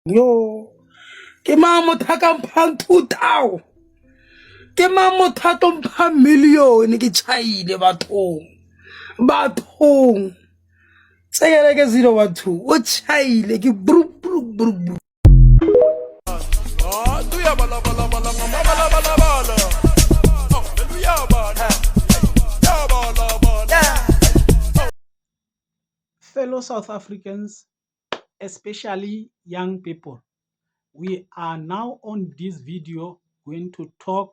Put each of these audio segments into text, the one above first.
Yo, ke mang motho a ka mphang 2,000? Ke mang motho a tlo mphang million? Ke chaile bathong tsekele ke 012 o chaile ke bru bru bru bru. Fellow South Africans, especially young people, we are now on this video going to talk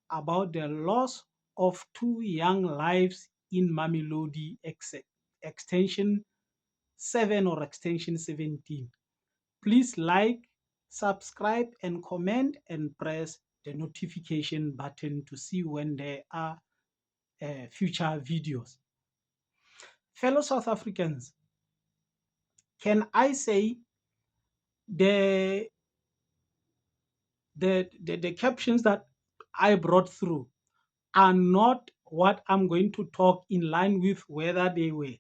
about the loss of 2 young lives in Mamelodi extension 7 or extension 17. Please like, subscribe and comment and press the notification button to see when there are future videos. Fellow South Africans, can I say the captions that I brought through are not what I'm going to talk in line with, whether they were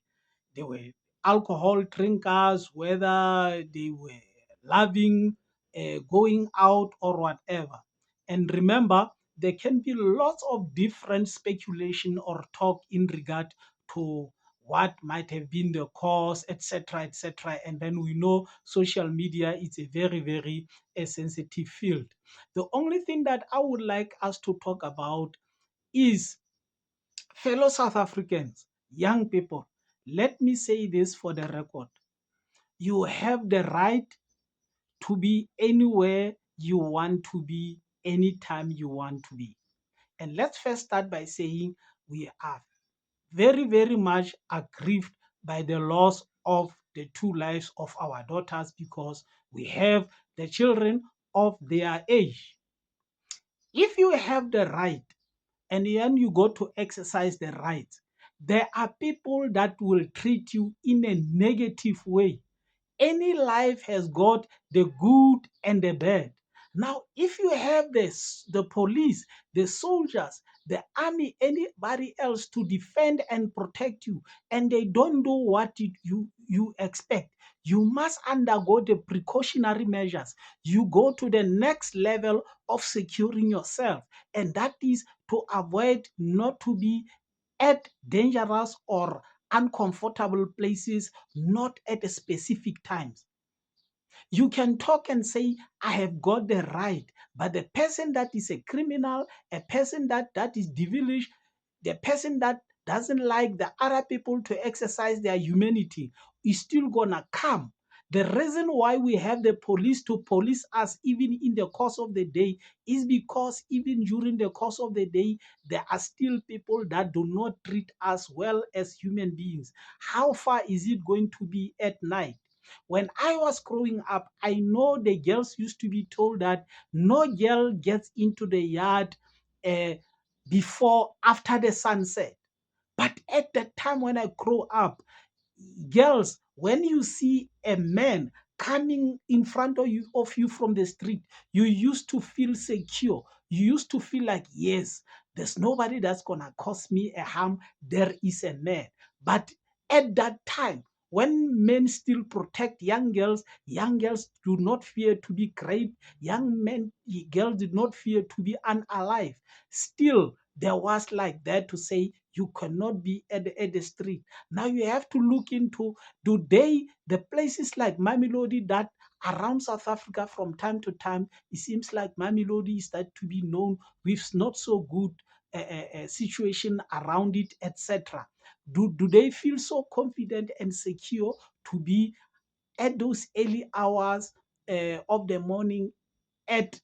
alcohol drinkers, whether they were loving, going out or whatever. And remember, there can be lots of different speculation or talk in regard to what might have been the cause, etc., etc. And then we know social media is a very, very sensitive field. The only thing that I would like us to talk about is, fellow South Africans, young people, let me say this for the record. You have the right to be anywhere you want to be, anytime you want to be. And let's first start by saying we are very, very much aggrieved by the loss of the 2 lives of our daughters, because we have the children of their age. If you have the right and then you go to exercise the right, there are people that will treat you in a negative way. Any life has got the good and the bad. Now, if you have the police, the soldiers, the army, anybody else to defend and protect you, and they don't do what you expect, you must undergo the precautionary measures. You go to the next level of securing yourself, and that is to avoid not to be at dangerous or uncomfortable places, not at a specific times. You can talk and say, I have got the right, but the person that is a criminal, a person that is devilish, the person that doesn't like the other people to exercise their humanity is still gonna come. The reason why we have the police to police us even in the course of the day is because even during the course of the day, there are still people that do not treat us well as human beings. How far is it going to be at night? When I was growing up, I know the girls used to be told that no girl gets into the yard uh, after the sunset. But at the time when I grew up, girls, when you see a man coming in front of you from the street, you used to feel secure. You used to feel like, yes, there's nobody that's gonna cause me a harm. There is a man. But at that time, when men still protect young girls do not fear to be raped, girls did not fear to be unalive. Still, there was like that to say you cannot be at the street. Now you have to look into, the places like Mamelodi that around South Africa from time to time, it seems like Mamelodi is that to be known with not so good situation around it, etc. Do they feel so confident and secure to be at those early hours of the morning at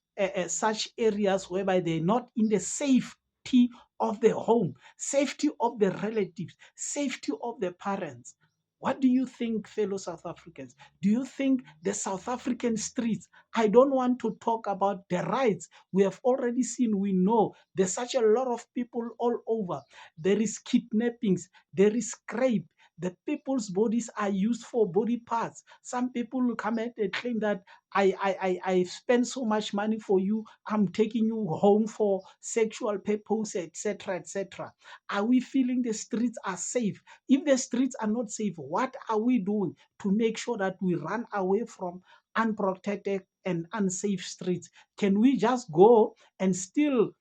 such areas whereby they're not in the safety of the home, safety of the relatives, safety of the parents? What do you think, fellow South Africans? Do you think the South African streets? I don't want to talk about the rights. We have already seen, we know there's such a lot of people all over. There is kidnappings, there is rape. The people's bodies are used for body parts. Some people will come and they claim that I spend so much money for you. I'm taking you home for sexual purpose, etc., etc. Are we feeling the streets are safe? If the streets are not safe, what are we doing to make sure that we run away from unprotected and unsafe streets? Can we just go and still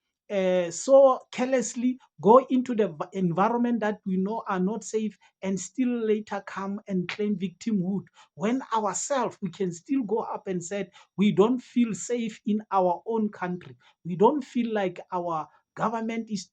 so carelessly go into the environment that we know are not safe and still later come and claim victimhood when ourselves we can still go up and say we don't feel safe in our own country? We don't feel like our government is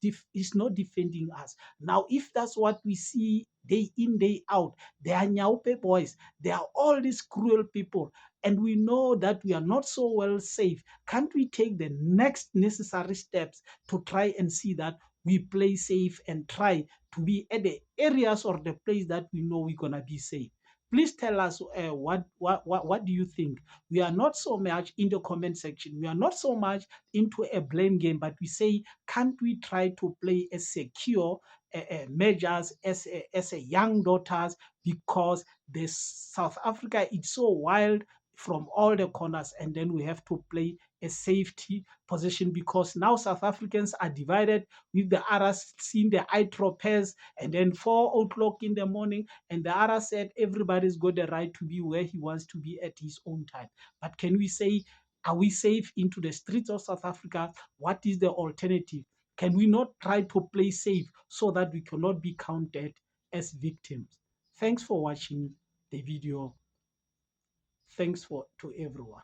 not defending us. Now, if that's what we see day in, day out, they are Nyaupe boys, they are all these cruel people, and we know that we are not so well safe. Can't we take the next necessary steps to try and see that we play safe and try to be at the areas or the place that we know we're gonna be safe? Please tell us what do you think? We are not so much in the comment section. We are not so much into a blame game, but we say, can't we try to play a secure measures as a young daughters, because the South Africa is so wild from all the corners, and then we have to play a safety position because now South Africans are divided with the others seeing the eye tropez and then 4 o'clock in the morning, and the other said everybody's got the right to be where he wants to be at his own time. But can we say, are we safe into the streets of South Africa? What is the alternative? Can we not try to play safe so that we cannot be counted as victims? Thanks for watching the video. Thanks to everyone.